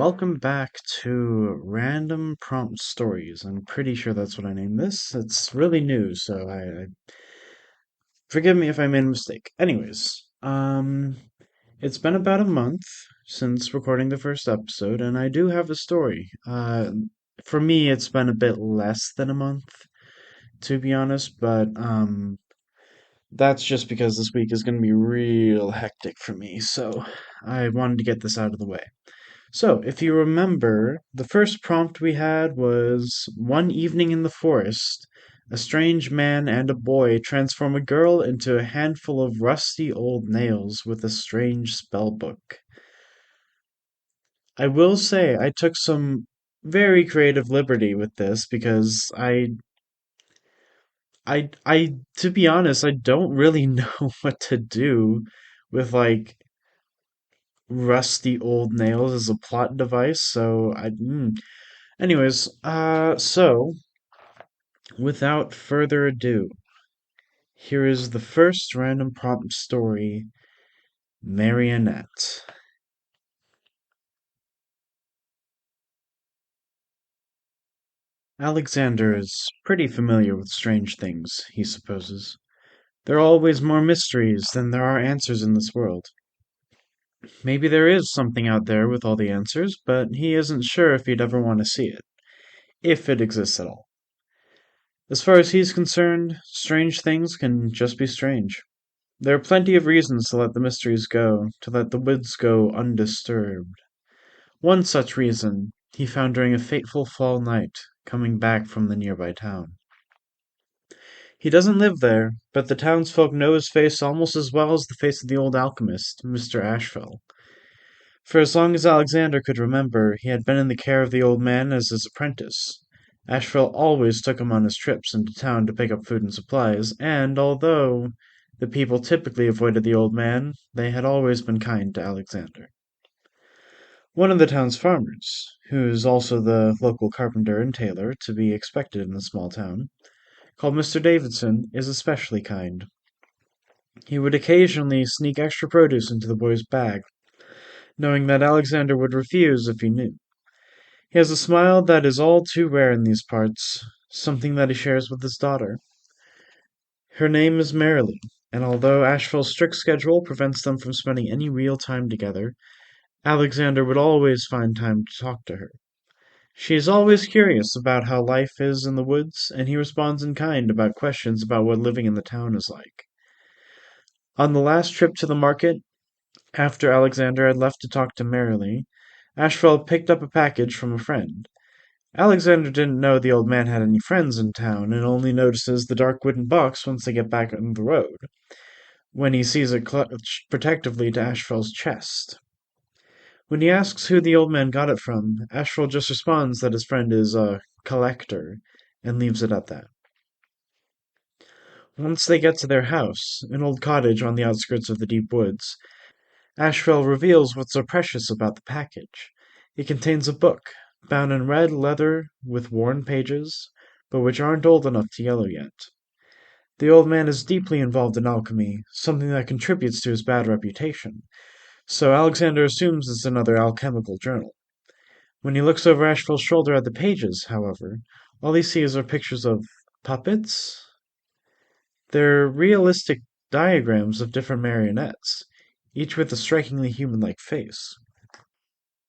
welcome back to Random Prompt Stories. I'm pretty sure that's what I named this. It's really new, so I forgive me if I made a mistake. Anyways, it's been about a month since recording the first episode, and I do have a story. For me, it's been a bit less than a month, to be honest, but that's just because this week is going to be real hectic for me, so I wanted to get this out of the way. So, if you remember, the first prompt we had was one evening in the forest, a strange man and a boy transform a girl into a handful of rusty old nails with a strange spell book. I will say I took some very creative liberty with this because to be honest, I don't really know what to do with rusty old nails as a plot device. Anyways, so without further ado, here is the first random prompt story, Marionette. Alexander is pretty familiar with strange things, he supposes. There are always more mysteries than there are answers in this world. Maybe there is something out there with all the answers, but he isn't sure if he'd ever want to see it, if it exists at all. As far as he's concerned, strange things can just be strange. There are plenty of reasons to let the mysteries go, to let the woods go undisturbed. One such reason he found during a fateful fall night, coming back from the nearby town. He doesn't live there, but the townsfolk know his face almost as well as the face of the old alchemist, Mr. Ashfell. For as long as Alexander could remember, he had been in the care of the old man as his apprentice. Ashfell always took him on his trips into town to pick up food and supplies, and although the people typically avoided the old man, they had always been kind to Alexander. One of the town's farmers, who's also the local carpenter and tailor to be expected in a small town, called Mr. Davidson, is especially kind. He would occasionally sneak extra produce into the boy's bag, knowing that Alexander would refuse if he knew. He has a smile that is all too rare in these parts, something that he shares with his daughter. Her name is Merrily, and although Asheville's strict schedule prevents them from spending any real time together, Alexander would always find time to talk to her. She is always curious about how life is in the woods, and he responds in kind about questions about what living in the town is like. On the last trip to the market, after Alexander had left to talk to Merrily, Ashfeld picked up a package from a friend. Alexander didn't know the old man had any friends in town, and only notices the dark wooden box once they get back on the road, when he sees it clutched protectively to Ashfield's chest. When he asks who the old man got it from, Ashfeld just responds that his friend is a collector, and leaves it at that. Once they get to their house, an old cottage on the outskirts of the deep woods, Ashfeld reveals what's so precious about the package. It contains a book, bound in red leather with worn pages, but which aren't old enough to yellow yet. The old man is deeply involved in alchemy, something that contributes to his bad reputation, so Alexander assumes it's another alchemical journal. When he looks over Ashfield's shoulder at the pages, however, all he sees are pictures of puppets. They're realistic diagrams of different marionettes, each with a strikingly human-like face.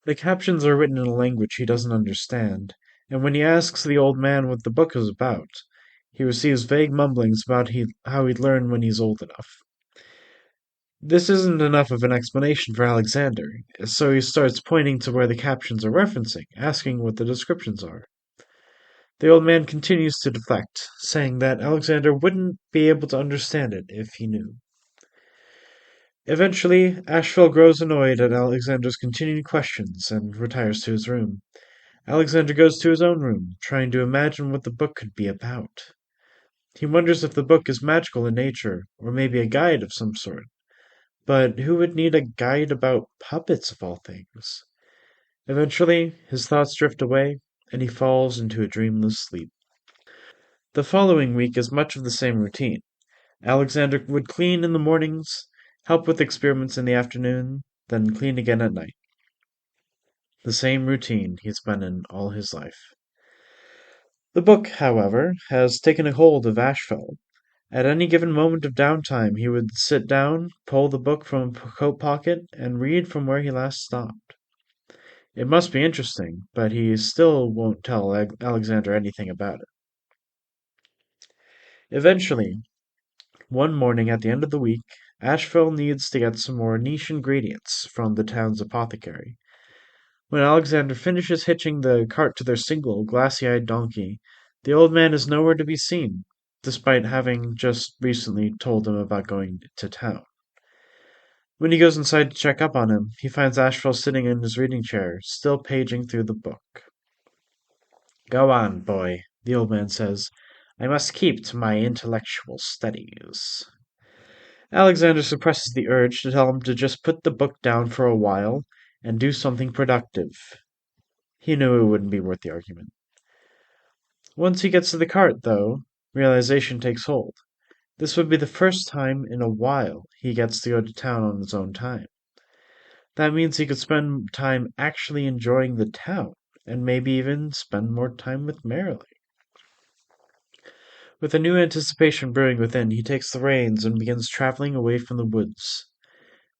The captions are written in a language he doesn't understand, and when he asks the old man what the book is about, he receives vague mumblings about how he'd learn when he's old enough. This isn't enough of an explanation for Alexander, so he starts pointing to where the captions are referencing, asking what the descriptions are. The old man continues to deflect, saying that Alexander wouldn't be able to understand it if he knew. Eventually, Ashfeld grows annoyed at Alexander's continued questions and retires to his room. Alexander goes to his own room, trying to imagine what the book could be about. He wonders if the book is magical in nature, or maybe a guide of some sort. But who would need a guide about puppets of all things? Eventually, his thoughts drift away, and he falls into a dreamless sleep. The following week is much of the same routine. Alexander would clean in the mornings, help with experiments in the afternoon, then clean again at night. the same routine he's been in all his life. The book, however, has taken a hold of Ashfeld. At any given moment of downtime, he would sit down, pull the book from a coat pocket, and read from where he last stopped. It must be interesting, but he still won't tell Alexander anything about it. Eventually, one morning at the end of the week, Asheville needs to get some more niche ingredients from the town's apothecary. When Alexander finishes hitching the cart to their single, glassy-eyed donkey, the old man is nowhere to be seen, despite having just recently told him about going to town. When he goes inside to check up on him, he finds Asheville sitting in his reading chair, still paging through the book. "Go on, boy," the old man says. "I must keep to my intellectual studies." Alexander suppresses the urge to tell him to just put the book down for a while and do something productive. He knew it wouldn't be worth the argument. Once he gets to the cart, though, realization takes hold. This would be the first time in a while he gets to go to town on his own time. That means he could spend time actually enjoying the town, and maybe even spend more time with Merrily. With a new anticipation brewing within, he takes the reins and begins traveling away from the woods.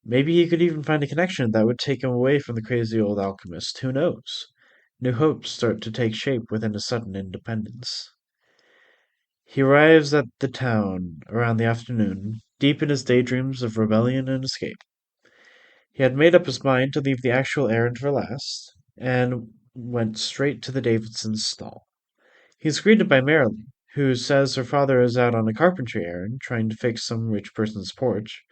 Maybe he could even find a connection that would take him away from the crazy old alchemist. Who knows? New hopes start to take shape within his sudden independence. He arrives at the town around the afternoon, deep in his daydreams of rebellion and escape. He had made up his mind to leave the actual errand for last, and went straight to the Davidsons' stall. He's greeted by Merrily, who says her father is out on a carpentry errand, trying to fix some rich person's porch.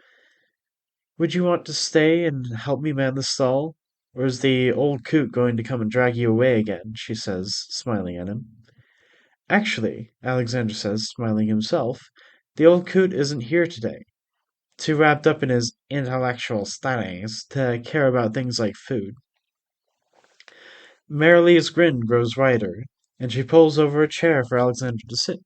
"Would you want to stay and help me man the stall? Or is the old coot going to come and drag you away again?" she says, smiling at him. "Actually," Alexander says, smiling himself, "the old coot isn't here today. Too wrapped up in his intellectual studies to care about things like food." Merrily's grin grows wider, and she pulls over a chair for Alexander to sit.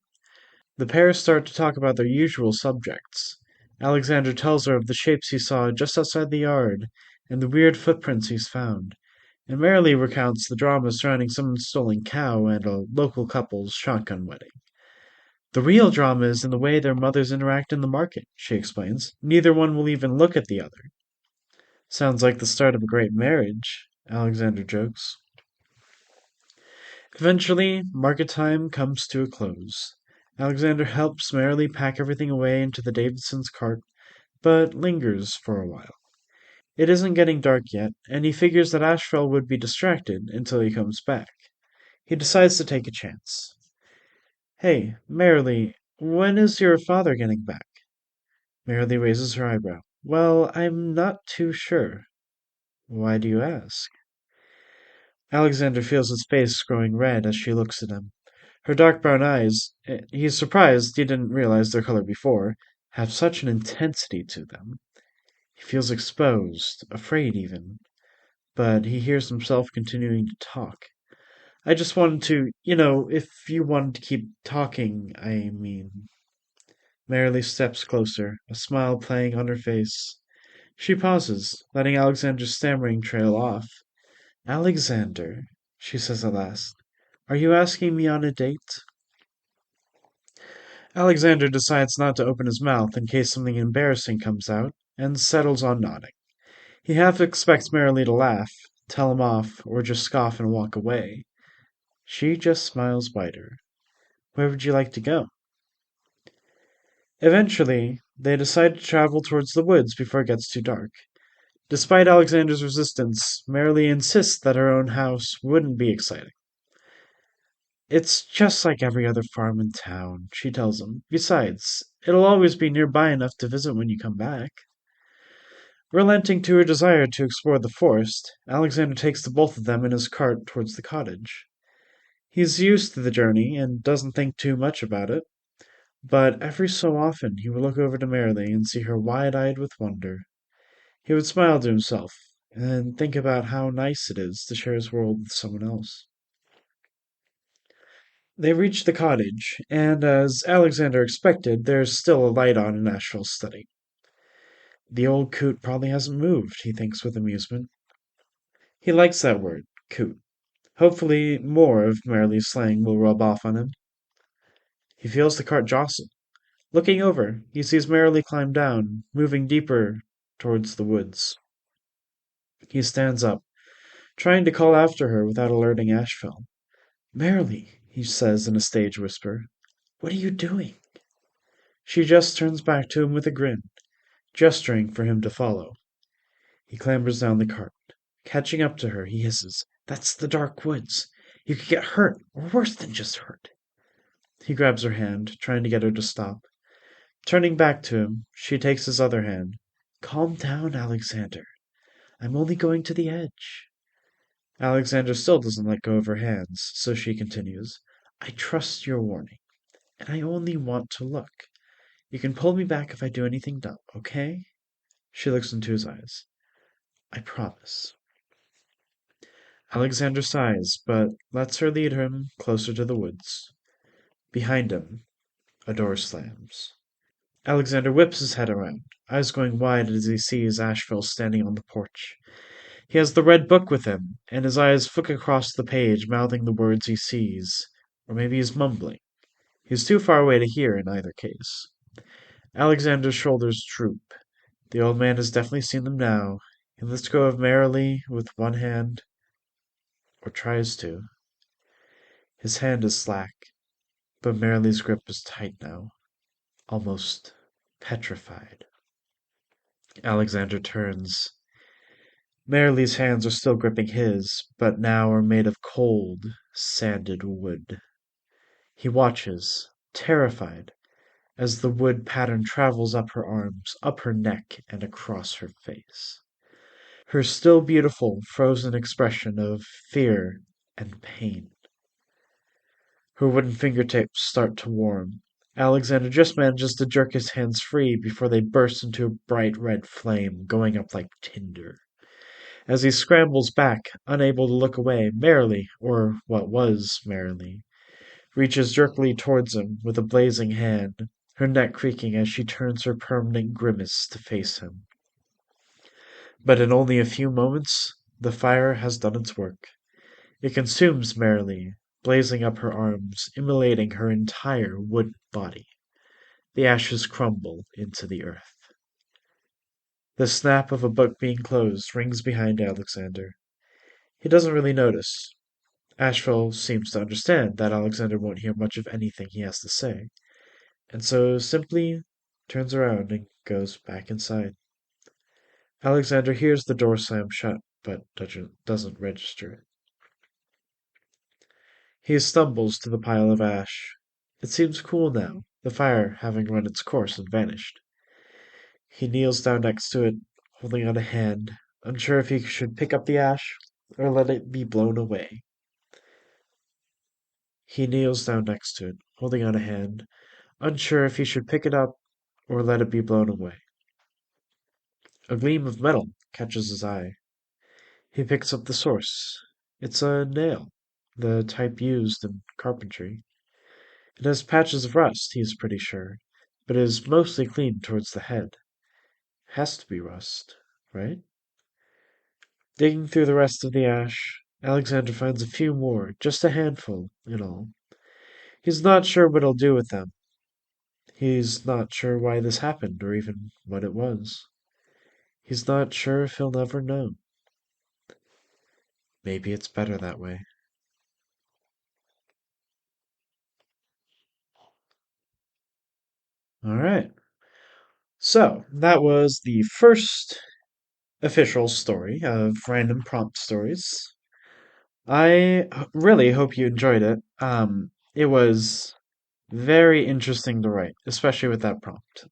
The pair start to talk about their usual subjects. Alexander tells her of the shapes he saw just outside the yard, and the weird footprints he's found, and Merrily recounts the drama surrounding someone's stolen cow and a local couple's shotgun wedding. "The real drama is in the way their mothers interact in the market," she explains. "Neither one will even look at the other." "Sounds like the start of a great marriage," Alexander jokes. Eventually, market time comes to a close. Alexander helps Merrily pack everything away into the Davidsons' cart, but lingers for a while. It isn't getting dark yet, and he figures that Ashfell would be distracted until he comes back. He decides to take a chance. "Hey, Merrily, when is your father getting back?" Merrily raises her eyebrow. "Well, I'm not too sure." "Why do you ask?" Alexander feels his face growing red as she looks at him. Her dark brown eyes, he's surprised he didn't realize their color before, have such an intensity to them. He feels exposed, afraid even, but he hears himself continuing to talk. "I just wanted to, if you wanted to keep talking, I mean." Merrily steps closer, a smile playing on her face. She pauses, letting Alexander's stammering trail off. "Alexander," she says at last, "are you asking me on a date?" Alexander decides not to open his mouth in case something embarrassing comes out, and settles on nodding. He half expects Merrily to laugh, tell him off, or just scoff and walk away. She just smiles wider. "Where would you like to go?" Eventually, they decide to travel towards the woods before it gets too dark. Despite Alexander's resistance, Merrily insists that her own house wouldn't be exciting. "It's just like every other farm in town," she tells him. "Besides, it'll always be nearby enough to visit when you come back." Relenting to her desire to explore the forest, Alexander takes the both of them in his cart towards the cottage. He's used to the journey and doesn't think too much about it, but every so often he would look over to Merrily and see her wide-eyed with wonder. He would smile to himself and think about how nice it is to share his world with someone else. They reach the cottage, and as Alexander expected, there's still a light on in Asheville's study. "The old coot probably hasn't moved," he thinks with amusement. He likes that word, coot. Hopefully, more of Merrilies' slang will rub off on him. He feels the cart jostle. Looking over, he sees Merrily climb down, moving deeper towards the woods. He stands up, trying to call after her without alerting Ashfell. Merrily, he says in a stage whisper, what are you doing? She just turns back to him with a grin, gesturing for him to follow. He clambers down the cart. Catching up to her, he hisses, that's the dark woods. You could get hurt, or worse than just hurt. He grabs her hand, trying to get her to stop. Turning back to him, she takes his other hand. Calm down, Alexander. I'm only going to the edge. Alexander still doesn't let go of her hands, so she continues. I trust your warning, and I only want to look. You can pull me back if I do anything dumb, okay? She looks into his eyes. I promise. Alexander sighs, but lets her lead him closer to the woods. Behind him, a door slams. Alexander whips his head around, eyes going wide as he sees Asheville standing on the porch. He has the red book with him, and his eyes flick across the page, mouthing the words he sees. Or maybe he's mumbling. He's too far away to hear in either case. Alexander's shoulders droop. The old man has definitely seen them now. He lets go of Merrily with one hand, or tries to. His hand is slack, but Merrily's grip is tight now, almost petrified. Alexander turns. Merrily's hands are still gripping his, but now are made of cold, sanded wood. He watches, terrified, as the wood pattern travels up her arms, up her neck, and across her face. Her still beautiful, frozen expression of fear and pain. Her wooden fingertips start to warm. Alexander just manages to jerk his hands free before they burst into a bright red flame, going up like tinder. As he scrambles back, unable to look away, Merrily, or what was Merrily, reaches jerkily towards him with a blazing hand, her neck creaking as she turns her permanent grimace to face him. But in only a few moments, the fire has done its work. It consumes Merrily, blazing up her arms, immolating her entire wooden body. The ashes crumble into the earth. The snap of a book being closed rings behind Alexander. He doesn't really notice. Asheville seems to understand that Alexander won't hear much of anything he has to say, and so simply turns around and goes back inside. Alexander hears the door slam shut, but doesn't register it. He stumbles to the pile of ash. It seems cool now, the fire having run its course and vanished. He kneels down next to it, holding out a hand, unsure if he should pick up the ash or let it be blown away. He kneels down next to it, holding out a hand, unsure if he should pick it up or let it be blown away. A gleam of metal catches his eye. He picks up the source. It's a nail, the type used in carpentry. It has patches of rust, he is pretty sure, but is mostly clean towards the head. Has to be rust, right? Digging through the rest of the ash, Alexander finds a few more, just a handful in all. He's not sure what he'll do with them. He's not sure why this happened, or even what it was. He's not sure if he'll ever know. Maybe it's better that way. All right. So, that was the first official story of Random Prompt Stories. I really hope you enjoyed it. It was very interesting to write, especially with that prompt.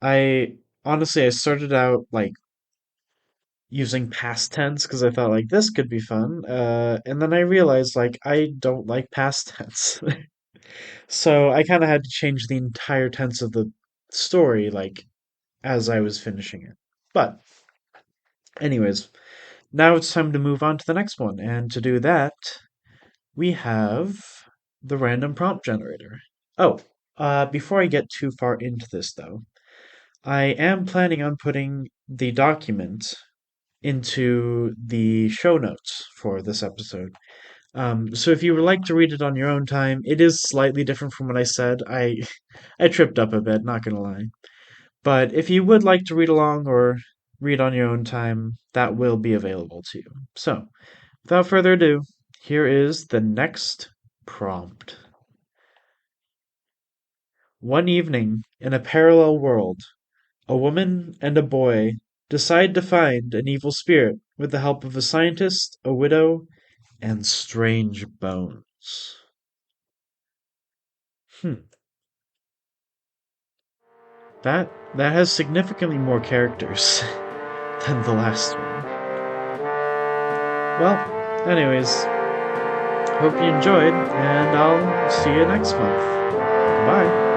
I honestly I started out like using past tense because I thought like this could be fun. And then I realized like I don't like past tense. So I kind of had to change the entire tense of the story like as I was finishing it. But anyways, now it's time to move on to the next one. And to do that, we have the random prompt generator. Oh, before I get too far into this though, I am planning on putting the document into the show notes for this episode. So if you would like to read it on your own time, it is slightly different from what I said. I tripped up a bit, not gonna lie. But if you would like to read along or read on your own time, that will be available to you. So, without further ado, here is the next prompt. One evening, in a parallel world, a woman and a boy decide to find an evil spirit with the help of a scientist, a widow, and strange bones. Hmm. That has significantly more characters than the last one. Well, anyways, hope you enjoyed, and I'll see you next month. Bye.